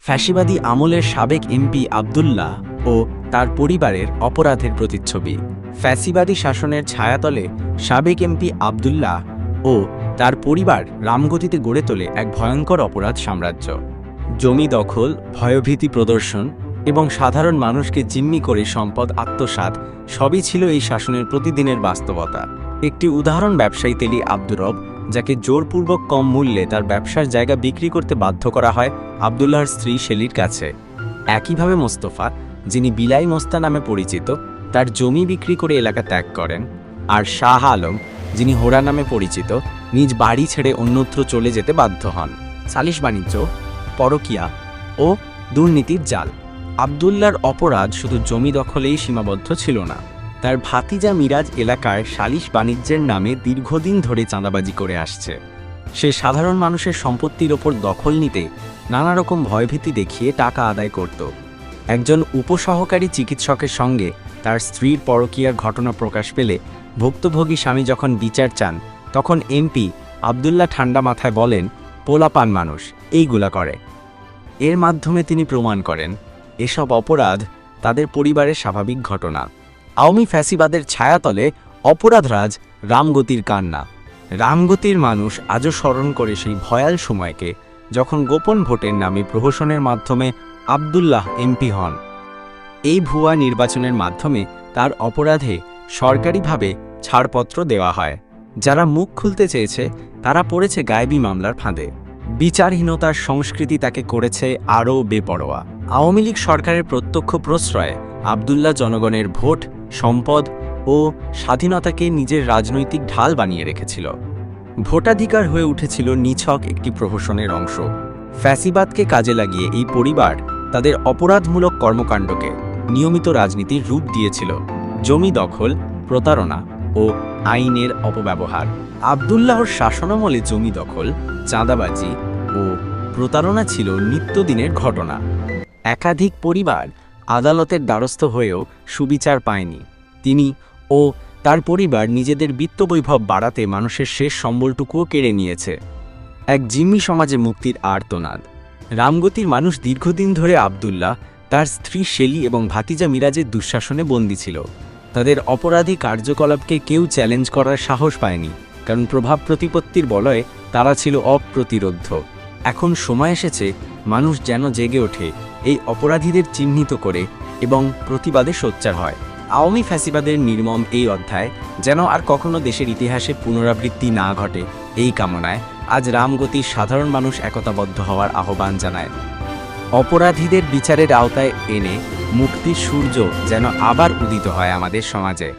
ফ্যাসিবাদী আমলের সাবেক এমপি আব্দুল্লাহ ও তার পরিবারের অপরাধের প্রতিচ্ছবি। ফ্যাসিবাদী শাসনের ছায়াতলে সাবেক এমপি আব্দুল্লাহ ও তার পরিবার রামগতিতে গড়ে তোলে এক ভয়ঙ্কর অপরাধ সাম্রাজ্য। জমি দখল, ভয়ভীতি প্রদর্শন এবং সাধারণ মানুষকে জিম্মি করে সম্পদ আত্মসাৎ সবই ছিল এই শাসনের প্রতিদিনের বাস্তবতা। একটি উদাহরণ ব্যবসায়ী তেলি আব্দুর রব, যাকে জোরপূর্বক কম মূল্যে তার ব্যবসার জায়গা বিক্রি করতে বাধ্য করা হয় আব্দুল্লাহর স্ত্রী শেলির কাছে। একইভাবে মোস্তফা, যিনি বিলাই মোস্তা নামে পরিচিত, তার জমি বিক্রি করে এলাকা ত্যাগ করেন। আর শাহ আলম, যিনি হোরা নামে পরিচিত, নিজ বাড়ি ছেড়ে অন্যত্র চলে যেতে বাধ্য হন। সালিশ বাণিজ্য, পরকীয়া ও দুর্নীতির জাল। আব্দুল্লাহর অপরাধ শুধু জমি দখলেই সীমাবদ্ধ ছিল না, তার ভাতিজা মিরাজ এলাকার সালিশ বাণিজ্যের নামে দীর্ঘদিন ধরে চাঁদাবাজি করে আসছে। সে সাধারণ মানুষের সম্পত্তির ওপর দখল নিতে নানা রকম ভয়ভীতি দেখিয়ে টাকা আদায় করত। একজন উপসহকারী চিকিৎসকের সঙ্গে তার স্ত্রীর পরকীয়ার ঘটনা প্রকাশ পেলে ভুক্তভোগী স্বামী যখন বিচার চান, তখন এমপি আব্দুল্লাহ ঠান্ডা মাথায় বলেন, পোলাপান মানুষ এইগুলা করে। এর মাধ্যমে তিনি প্রমাণ করেন এসব অপরাধ তাদের পরিবারের স্বাভাবিক ঘটনা। আওয়ামী ফ্যাসিবাদের ছায়াতলে অপরাধরাজ রামগতির কান্না। রামগতির মানুষ আজও স্মরণ করে সেই ভয়াল সময়কে, যখন গোপন ভোটের নামে প্রহসনের মাধ্যমে আব্দুল্লাহ এমপি হন। এই ভুয়া নির্বাচনের মাধ্যমে তার অপরাধে সরকারিভাবে ছাড়পত্র দেওয়া হয়। যারা মুখ খুলতে চেয়েছে তারা পড়েছে গায়েবী মামলার ফাঁদে। বিচারহীনতার সংস্কৃতি তাকে করেছে আরও বেপরোয়া। আওয়ামী লীগ সরকারের প্রত্যক্ষ প্রশ্রয়ে আব্দুল্লাহ জনগণের ভোট, সম্পদ ও স্বাধীনতাকে নিজের রাজনৈতিক ঢাল বানিয়ে রেখেছিল। ভোটাধিকার হয়ে উঠেছিল নিছক একটি প্রহসনের অংশ। ফ্যাসিবাদকে কাজে লাগিয়ে এই পরিবার তাদের অপরাধমূলক কর্মকাণ্ডকে নিয়মিত রাজনীতির রূপ দিয়েছিল। জমি দখল, প্রতারণা ও আইনের অপব্যবহার। আব্দুল্লাহর শাসনামলে জমি দখল, চাঁদাবাজি ও প্রতারণা ছিল নিত্যদিনের ঘটনা। একাধিক পরিবার আদালতের দ্বারস্থ হয়েও সুবিচার পায়নি। তিনি ও তার পরিবার নিজেদের বিত্তবৈভব বাড়াতে মানুষের শেষ সম্বলটুকুও কেড়ে নিয়েছে। এক জিম্মি সমাজে মুক্তির আর্তনাদ। রামগতির মানুষ দীর্ঘদিন ধরে আব্দুল্লাহ, তার স্ত্রী শেলি এবং ভাতিজা মিরাজের দুঃশাসনে বন্দী ছিল। তাদের অপরাধী কার্যকলাপকে কেউ চ্যালেঞ্জ করার সাহস পায়নি, কারণ প্রভাব প্রতিপত্তির বলয়ে তারা ছিল অপ্রতিরোধ্য। এখন সময় এসেছে মানুষ যেন জেগে ওঠে, এই অপরাধীদের চিহ্নিত করে এবং প্রতিবাদে সোচ্চার হয়। আওয়ামী ফ্যাসিবাদের নির্মম এই অধ্যায় যেন আর কখনো দেশের ইতিহাসে পুনরাবৃত্তি না ঘটে, এই কামনায় আজ রামগতির সাধারণ মানুষ একতাবদ্ধ হওয়ার আহ্বান জানায়। অপরাধীদের বিচারের আওতায় এনে মুক্তির সূর্য যেন আবার উদিত হয় আমাদের সমাজে।